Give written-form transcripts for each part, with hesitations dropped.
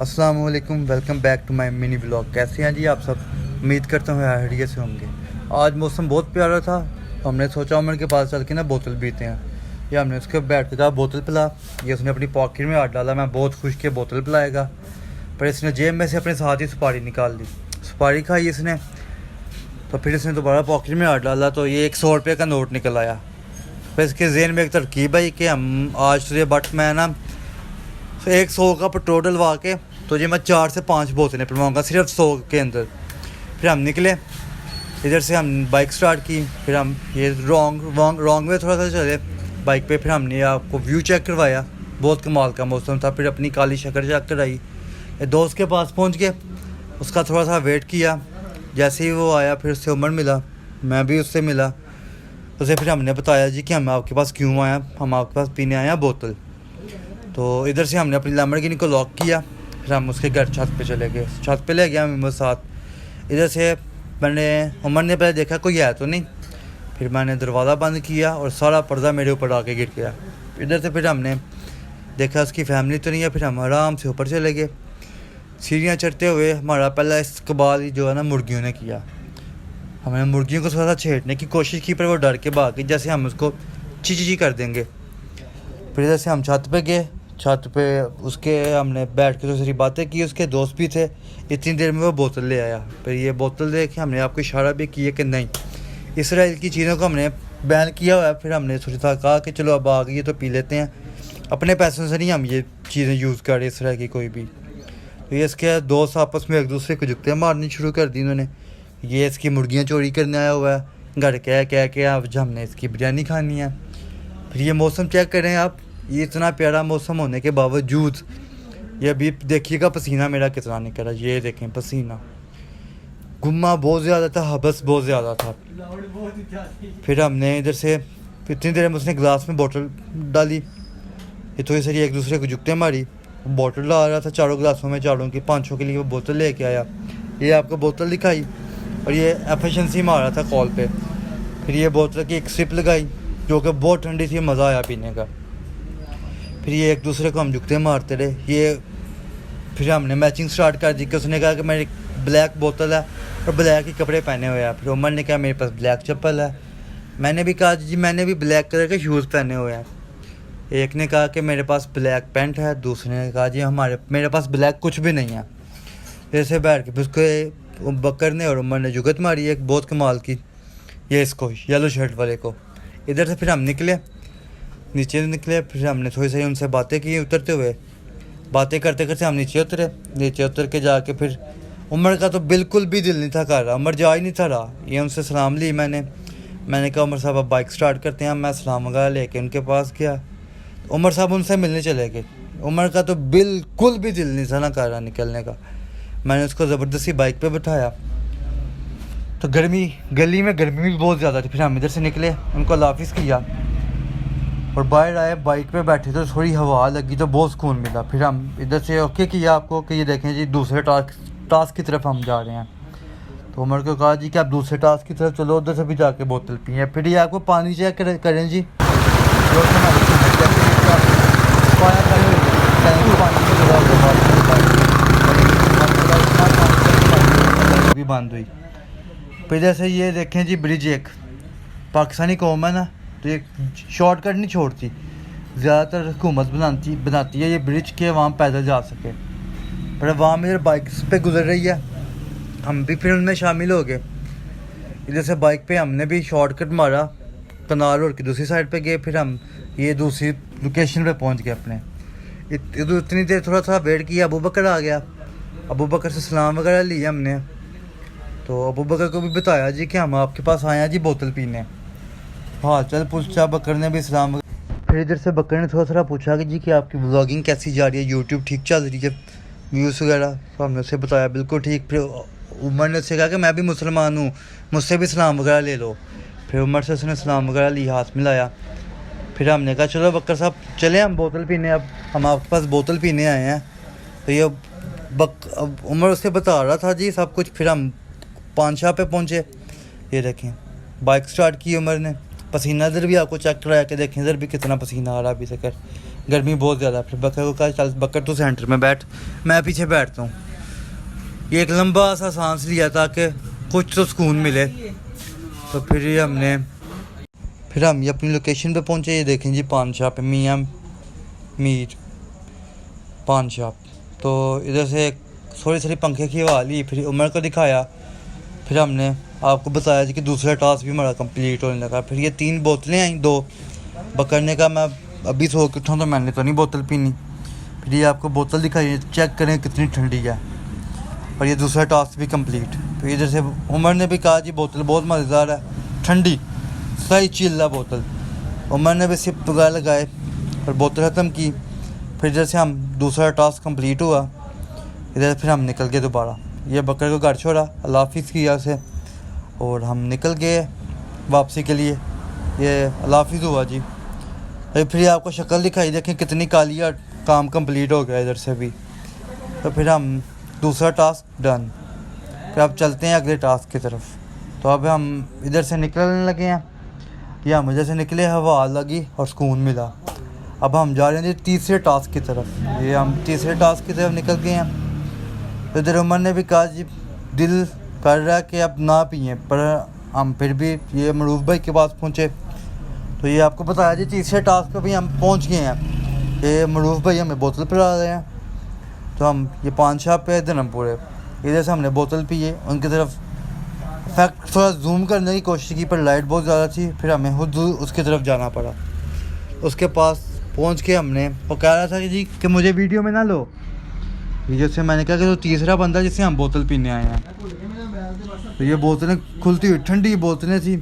अस्सलाम वालेकुम, welcome back to my mini blog. कैसे हैं जी आप सब? उम्मीद करता हूँ हड़िया से होंगे। आज मौसम बहुत प्यारा था, तो हमने सोचा उमर के पास चल के ना बोतल पीते हैं। ये हमने उसके बैठ के कहा बोतल पिला। ये उसने अपनी पॉकेट में हाथ डाला, मैं बहुत खुश किया बोतल पिलाएगा, पर इसने जेब में से अपने साथ ही सुपारी निकाल ली। सुपारी खाई इसने, तो फिर इसने दोबारा पॉकेट में हाथ डाला तो ये 100 रुपये का नोट निकल आया। फिर इसके जहन में एक तरकीब आई कि हम आज तुझे बट मैं ना 100 का पेट्रोल डलवा के तुझे मैं 4 से 5 बोतलें पिलवाऊँगा सिर्फ 100 के अंदर। फिर हम निकले, इधर से हम बाइक स्टार्ट की। फिर हम ये रॉन्ग वे थोड़ा सा चले बाइक पे। फिर हमने आपको व्यू चेक करवाया, बहुत कमाल का मौसम था। फिर अपनी काली शक्कर चेक कराई, दोस्त के पास पहुंच गए, उसका थोड़ा सा वेट किया। जैसे ही वो आया फिर उससे उमर मिला, मैं भी उससे मिला। उसे फिर हमने बताया जी कि हम आपके पास क्यों आया, हम आपके पास पीने आए हैं बोतल। तो इधर से हमने अपनी लैम्बोर्गिनी को लॉक किया। फिर हम उसके घर छत पे चले गए, छत पे ले गया मेरे साथ। इधर से उमर ने पहले देखा कोई है तो नहीं, फिर मैंने दरवाज़ा बंद किया और सारा पर्दा मेरे ऊपर आके गिर गया। इधर से फिर हमने देखा उसकी फैमिली तो नहीं है। फिर हम आराम से ऊपर चले गए। सीढ़ियाँ चढ़ते हुए हमारा पहला इस्तकबाल जो है ना मुर्गियों ने किया। हमने मुर्गियों को थोड़ा सा छेड़ने की कोशिश की, पर वो डर के भाग गई, जैसे हम उसको ची कर देंगे। फिर इधर से हम छत पे गए, छत पे उसके हमने बैठ के तो सारी बातें की। उसके दोस्त भी थे। इतनी देर में वो बोतल ले आया। फिर ये बोतल देख के हमने आपको इशारा भी किया कि नहीं, इसराइल की चीज़ों को हमने बैन किया हुआ है। फिर हमने सोचा कहा कि चलो अब आ गई है तो पी लेते हैं, अपने पैसों से नहीं हम ये चीज़ें यूज़ कर रहे इसराइल की कोई भी। तो ये इसके दोस्त आपस में एक दूसरे को जुत्ते मारनी शुरू कर दी इन्होंने। ये इसकी मुर्गियाँ चोरी करने आया हुआ है, घर कह के अब हमने इसकी बिरयानी खानी है। फिर ये मौसम चेक करें आप, ये इतना प्यारा मौसम होने के बावजूद ये अभी देखिएगा पसीना मेरा कितना निकल रहा है। ये देखें पसीना, गुम्मा बहुत ज़्यादा था, हबस बहुत ज़्यादा था। फिर हमने इधर से इतनी देर में उसने गिलास में बोतल डाली, ये थोड़ी सारी एक दूसरे को जुकते मारी। बोतल ला रहा था चारों गिलासों में, चारों की 500 के लिए वो बोतल लेके आया। ये आपको बोतल दिखाई और ये एफिशिएंसी मार रहा था कॉल पे। फिर ये बोतल की एक सिप लगाई जो कि बहुत ठंडी थी, मज़ा आया पीने का। फिर ये एक दूसरे को हम जुकते मारते रहे। ये फिर हमने मैचिंग स्टार्ट कर दी कि उसने कहा कि मेरी ब्लैक बोतल है और ब्लैक ही कपड़े पहने हुए हैं। फिर उमर ने कहा मेरे पास ब्लैक चप्पल है। मैंने भी कहा जी मैंने भी ब्लैक कलर के शूज़ पहने हुए हैं। एक ने कहा कि मेरे पास ब्लैक पैंट है, दूसरे ने कहा जी मेरे पास ब्लैक कुछ भी नहीं है। ऐसे बैठ के फिर उसको बकर ने और उमर ने जुगत मारी एक बहुत कमाल की, ये इसको येलो शर्ट वाले को। इधर से फिर हम नीचे निकले। फिर हमने थोड़ी सी उनसे बातें की। उतरते हुए बातें करते करते हम नीचे उतर के जाके फिर उमर का तो बिल्कुल भी दिल नहीं था कर रहा, उमर जा ही नहीं था रहा। ये उनसे सलाम ली मैंने कहा उमर साहब अब बाइक स्टार्ट करते हैं। मैं सलाम वगैरह लेके उनके पास गया, उमर साहब उनसे मिलने चले गए। उमर का तो बिल्कुल भी दिल नहीं था ना कर रहा निकलने का। मैंने उसको ज़बरदस्ती बाइक पे बिठाया। तो गली में गर्मी भी बहुत ज़्यादा थी। फिर हम इधर से निकले, उनको अल्लाह-हाफ़िज़ किया और बाहर आए, बाइक पे बैठे तो थोड़ी हवा लगी तो बहुत सुकून मिला। फिर हम इधर से ओके किया आपको कि ये देखें जी दूसरे टास्क की तरफ हम जा रहे हैं। तो उमर को कहा जी कि आप दूसरे टास्क की तरफ चलो, उधर से भी जाके बोतल पिए। फिर ये आपको पानी चेक करें जी, भी बंद हुई। फिर जैसे ये देखें जी ब्रिज, एक पाकिस्तानी कौम है ना तो एक शॉर्टकट नहीं छोड़ती, ज़्यादातर हुकूमत बनाती है ये ब्रिज के वहाँ पैदल जा सके, पर वहाँ इधर बाइक पे गुजर रही है। हम भी फिर उनमें शामिल हो गए। इधर से बाइक पे हमने भी शॉर्टकट मारा, कनाल रोड की दूसरी साइड पे गए। फिर हम ये दूसरी लोकेशन पे पहुँच गए अपने। इतनी देर थोड़ा सा वेट किया, अबू बकर आ गया। अबू बकर से सलाम वगैरह लिया हमने। तो अबू बकर को भी बताया जी कि हम आपके पास आए हैं जी बोतल पीने। हाँ चल पूछा बकर ने भी सलाम। फिर इधर से बकर ने थोड़ा सा पूछा कि जी कि आपकी व्लॉगिंग कैसी जा रही है, यूट्यूब ठीक चल रही है, व्यूज़ वगैरह। तो हमने उसे बताया बिल्कुल ठीक। फिर उमर ने उससे कहा कि मैं भी मुसलमान हूँ, मुझसे भी सलाम वगैरह ले लो। फिर उमर से उसने सलाम वगैरह ली, हाथ मिलाया। फिर हमने कहा चलो बकर साहब चले हम बोतल पीने, अब हम आपके पास बोतल पीने आए हैं। तो ये उमर उससे बता रहा था जी सब कुछ। फिर हम पानशाह पे पहुँचे। ये देखें बाइक स्टार्ट की उमर ने, पसीना इधर भी आपको चेक कराया कि देखें इधर भी कितना पसीना आ रहा है अभी तक। गर्मी बहुत ज़्यादा। फिर बकर को कहा चल बकर तू सेंटर में बैठ, मैं पीछे बैठता हूँ। ये एक लंबा सा सांस लिया ताकि कुछ तो सुकून मिले। तो फिर हम ये अपनी लोकेशन पे पहुँचे। ये देखें जी पान शॉप है, मियाँ मीर पान शॉप। तो इधर से थोड़ी थोड़ी पंखे की हवा ली, फिर उमर को दिखाया। फिर हमने आपको बताया जी कि दूसरा टास्क भी हमारा कंप्लीट होने लगा। फिर ये 3 बोतलें आई, 2 बकरने का मैं अभी सो के उठा तो मैंने तो नहीं बोतल पीनी। फिर ये आपको बोतल दिखाई, चेक करें कितनी ठंडी है। और ये दूसरा टास्क भी कंप्लीट। तो इधर से उमर ने भी कहा जी बोतल बहुत मज़ेदार है, ठंडी सही चिल्ला बोतल। उमर ने भी सिप वगैरह लगाए और बोतल ख़त्म की। फिर इधर से हम दूसरा टास्क कंप्लीट हुआ। इधर फिर हम निकल गए दोबारा। ये बकर को घर छोड़ा, अल्लाह हाफिज़ किया उसे और हम निकल गए वापसी के लिए। ये अल्लाह हाफिज़ हुआ जी। फिर आपको शक्ल दिखाई, देखें कितनी काली है। काम कंप्लीट हो गया इधर से भी। तो फिर हम दूसरा टास्क डन। फिर अब चलते हैं अगले टास्क की तरफ। तो अब हम इधर से निकलने लगे हैं। या मुझे से निकले, हवा लगी और सुकून मिला। अब हम जा रहे हैं तीसरे टास्क की तरफ। ये हम तीसरे टास्क की तरफ निकल गए हैं। तो इधर उमर ने भी कहा जी दिल कर रहा है कि अब ना पिए, पर हम फिर भी ये मरूफ भाई के पास पहुँचे। तो ये आपको बताया जी तीसरे टास्क पे भी हम पहुँच गए हैं। ये मरूफ भाई हमें बोतल पिला रहे हैं। तो हम ये पान शॉप पे धर्मपुर, इधर से हमने बोतल पी है। उनकी तरफ फैक्ट थोड़ा जूम करने की कोशिश की, पर लाइट बहुत ज़्यादा थी। फिर हमें खुद उसकी तरफ जाना पड़ा। उसके पास पहुंच के हमने, वो कह रहा था कि जी कि मुझे वीडियो में ना लो। वीडियो से मैंने कहा कि तो तीसरा बंदा जिससे हम बोतल पीने आए हैं। तो ये बोतलें खुलती हुई ठंडी बोतलें थी,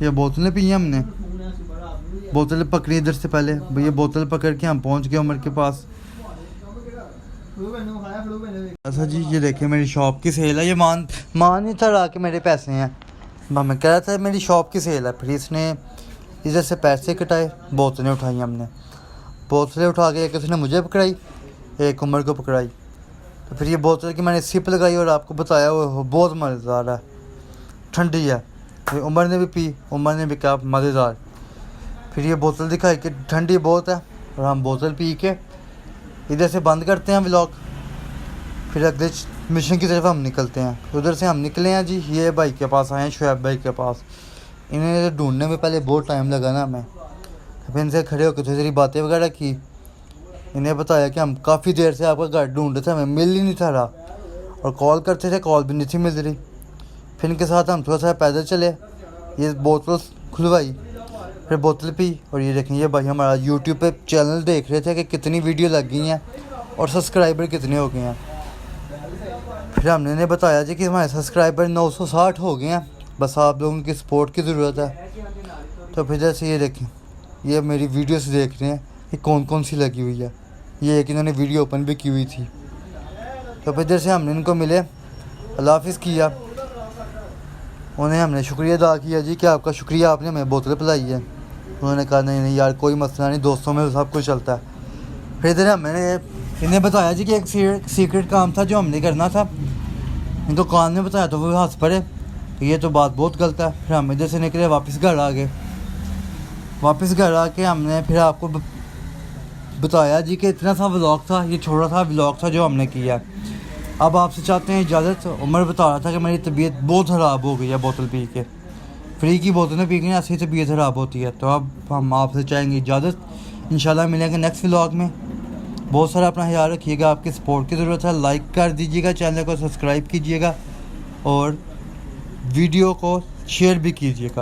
ये बोतलें पी हैं हमने। बोतलें पकड़ी इधर से पहले, ये बोतल पकड़ के हम पहुँच गए उमर के पास। अच्छा जी ये देखिए मेरी शॉप की सेल है। ये मान नहीं था रहा कि मेरे पैसे हैं। मैं कह रहा था मेरी शॉप की सेल है। फिर इसने इधर से पैसे कटाए, बोतलें उठाई हमने। बोतलें उठा के एक उसने मुझे पकड़ाई, एक उमर को पकड़ाई। तो फिर ये बोतल की मैंने सिप लगाई और आपको बताया वो बहुत मज़ेदार है, ठंडी है। फिर उमर ने भी पी, उमर ने भी कहा मज़ेदार। फिर ये बोतल दिखाई कि ठंडी बहुत है और हम बोतल पी के इधर से बंद करते हैं व्लॉग। फिर अगले मिशन की तरफ हम निकलते हैं। उधर से हम निकले हैं जी, ये भाई के पास आए हैं, शुएब भाई के पास। इन्हें ढूंढने में पहले बहुत टाइम लगा ना हमें। फिर इनसे खड़े होकर थोड़ी देरी बातें वगैरह की। इन्हें बताया कि हम काफ़ी देर से आपका घर ढूंढ रहे थे, हमें मिल ही नहीं था रहा, और कॉल करते थे कॉल भी नहीं थी मिल रही। फिर इनके साथ हम थोड़ा सा पैदल चले, ये बोतल खुलवाई, फिर बोतल पी। और ये देखें ये भाई हमारा यूट्यूब पे चैनल देख रहे थे कि कितनी वीडियो लग गई हैं और सब्सक्राइबर कितने हो गए हैं। फिर हमने इन्हें बताया जी कि हमारे सब्सक्राइबर 960 हो गए हैं, बस आप लोगों की सपोर्ट की ज़रूरत है। तो फिर जैसे ये देखें ये मेरी वीडियोस देख रहे हैं कि कौन कौन सी लगी हुई है। ये एक इन्होंने वीडियो ओपन भी की हुई थी। तो फिर इधर से हमने इनको मिले, अल्लाह हाफिज़ किया। उन्हें हमने शुक्रिया अदा किया जी कि आपका शुक्रिया, आपने हमें बोतल पिलाई है। उन्होंने कहा नहीं यार कोई मसला नहीं, दोस्तों में सब कुछ चलता है। फिर इधर मैंने इन्हें बताया जी कि एक सीक्रेट काम था जो हमने करना था। इनको कान में बताया तो वो हंस पड़े, तो ये तो बात बहुत गलत है। फिर हम इधर से निकले, वापस घर आ गए। वापस घर आके हमने फिर आपको बताया जी कि इतना सा व्लॉग था, ये छोटा सा व्लॉग था जो हमने किया। अब आपसे चाहते हैं इजाज़त। उमर बता रहा था कि मेरी तबीयत बहुत ख़राब हो गई है बोतल पी के, फ्री की बोतलें पी के ऐसी तबीयत ख़राब होती है। तो अब हम आपसे चाहेंगे इजाज़त, इंशाल्लाह मिलेंगे नेक्स्ट व्लॉग में। बहुत सारा अपना ख्याल रखिएगा, आपकी सपोर्ट की ज़रूरत है। लाइक कर दीजिएगा, चैनल को सब्सक्राइब कीजिएगा और वीडियो को शेयर भी कीजिएगा।